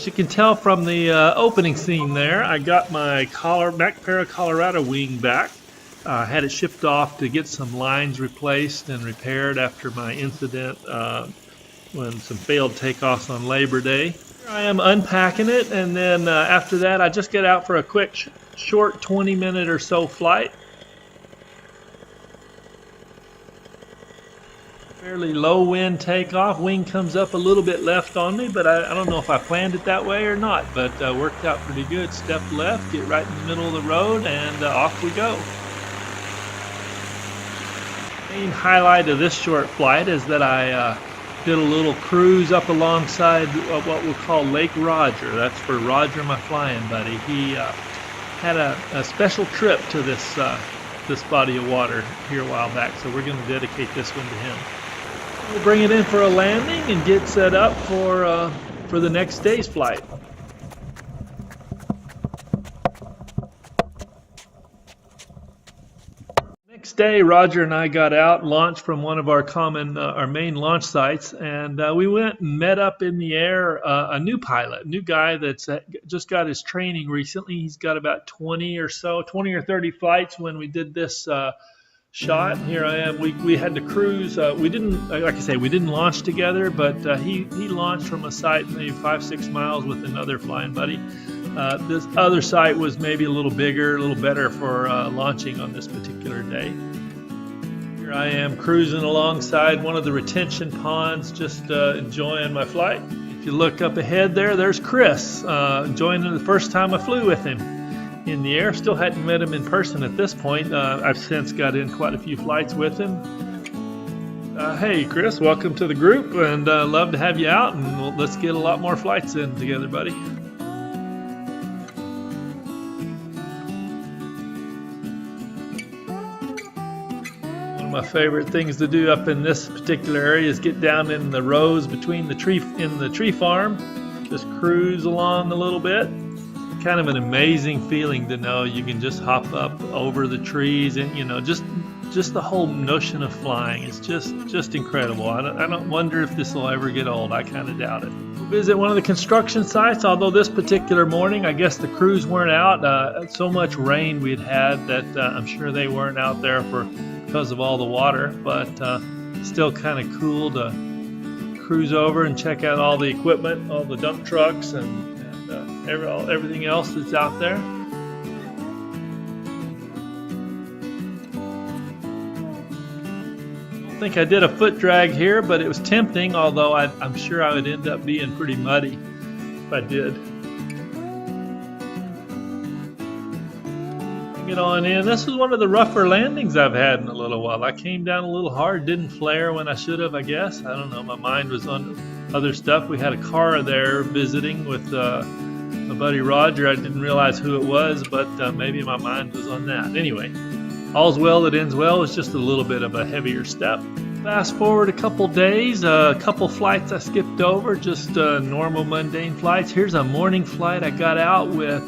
As you can tell from the opening scene there, I got my MacPara Colorado wing back. Had it shipped off to get some lines replaced and repaired after my incident when some failed takeoffs on Labor Day. Here I am unpacking it, and then after that I just get out for a quick short 20-minute or so flight. Fairly low wind takeoff. Wing comes up a little bit left on me, but I don't know if I planned it that way or not, but worked out pretty good. Step left, get right in the middle of the road, and off we go. Main highlight of this short flight is that I did a little cruise up alongside what we'll call Lake Roger. That's for Roger, my flying buddy. He had a special trip to this body of water here a while back, so we're going to dedicate this one to him. We'll bring it in for a landing and get set up for the next day's flight. Next day, Roger and I got out, launched from one of our main launch sites, and we went and met up in the air a new pilot, new guy that's just got his training recently. He's got about 20 or 30 flights when we did this shot. Here I am. We had to cruise. We didn't, like I say, we didn't launch together, but he launched from a site maybe 5-6 miles with another flying buddy. This other site was maybe a little bigger, a little better for launching on this particular day. Here I am cruising alongside one of the retention ponds, just enjoying my flight. If you look up ahead there's Chris, enjoying the first time I flew with him in the air. Still hadn't met him in person at this point. I've since got in quite a few flights with him. Hey Chris, welcome to the group, and love to have you out, and let's get a lot more flights in together, buddy. One of my favorite things to do up in this particular area is get down in the rows between the tree farm, just cruise along a little bit. Kind of an amazing feeling to know you can just hop up over the trees, and just the whole notion of flying is just incredible. I don't wonder if this will ever get old. I kind of doubt it. We'll visit one of the construction sites, although this particular morning I guess the crews weren't out. So much rain we'd had that I'm sure they weren't out there because of all the water, but still kind of cool to cruise over and check out all the equipment, all the dump trucks, and everything else that's out there. I think I did a foot drag here, but it was tempting, although I'm sure I would end up being pretty muddy if I did. Get on in. This was one of the rougher landings I've had in a little while. I came down a little hard, didn't flare when I should have, I guess. I don't know, my mind was on other stuff. We had a car there visiting with my buddy Roger. I didn't realize who it was, but maybe my mind was on that. Anyway, all's well that ends well. It's just a little bit of a heavier step. Fast forward a couple days, a couple flights I skipped over, just normal mundane flights. Here's a morning flight. I got out with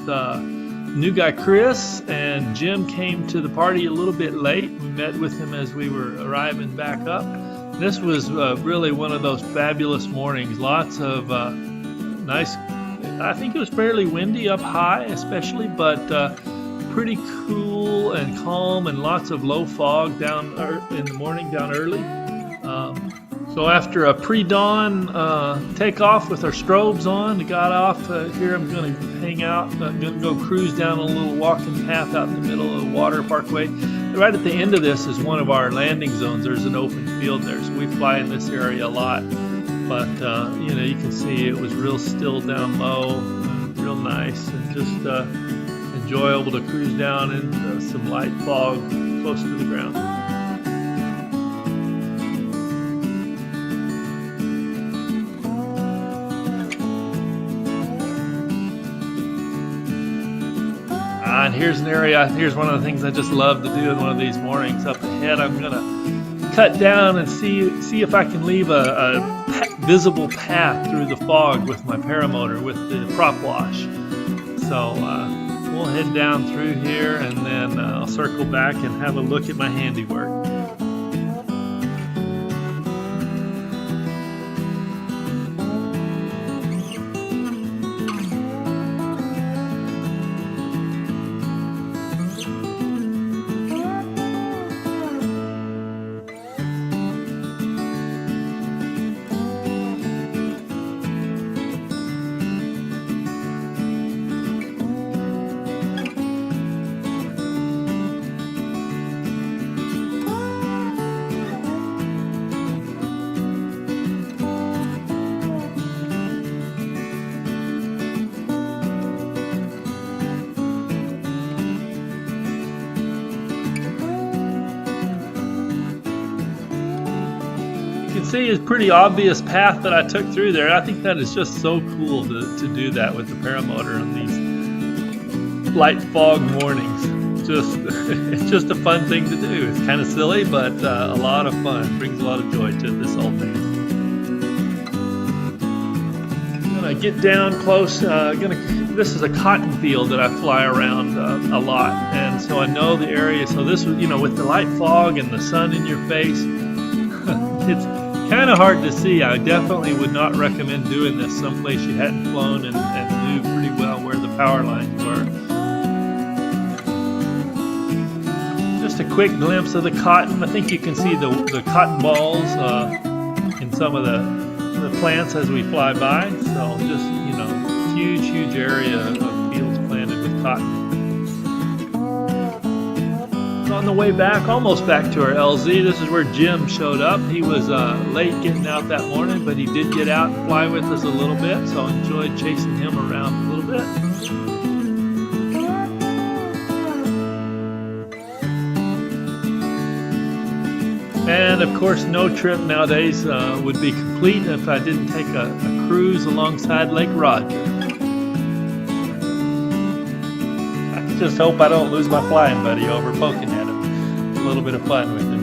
new guy Chris, and Jim came to the party a little bit late. We met with him as we were arriving back up. This was really one of those fabulous mornings. Lots of nice, I think it was fairly windy up high especially, but pretty cool and calm, and lots of low fog down in the morning, down early. So after a pre-dawn takeoff with our strobes on, we got off. Here I'm going to hang out. I'm going to go cruise down a little walking path out in the middle of the water parkway. Right at the end of this is one of our landing zones. There's an open field there, so we fly in this area a lot. But you can see it was real still down low, real nice, and just enjoyable to cruise down in some light fog close to the ground. And here's an area, here's one of the things I just love to do in one of these mornings. Up ahead, I'm going to cut down and see if I can leave a visible path through the fog with my paramotor, with the prop wash. So we'll head down through here, and then I'll circle back and have a look at my handiwork. can see it's a pretty obvious path that I took through there. I think that is just so cool to do that with the paramotor on these light fog mornings. It's just a fun thing to do. It's kind of silly, but a lot of fun. It brings a lot of joy to this whole thing. I'm gonna get down close. This is a cotton field that I fly around a lot, and so I know the area. So this was, with the light fog and the sun in your face, it's kind of hard to see. I definitely would not recommend doing this someplace you hadn't flown and knew pretty well where the power lines were. Just a quick glimpse of the cotton. I think you can see the cotton balls in some of the plants as we fly by. So just, huge area of fields planted with cotton. So on the way back, almost back to our LZ, this is where Jim showed up. He was late getting out that morning, but he did get out and fly with us a little bit, so I enjoyed chasing him around a little bit. And of course, no trip nowadays would be complete if I didn't take a cruise alongside Lake Roger. I just hope I don't lose my flying buddy over poking at him. A little bit of fun with it.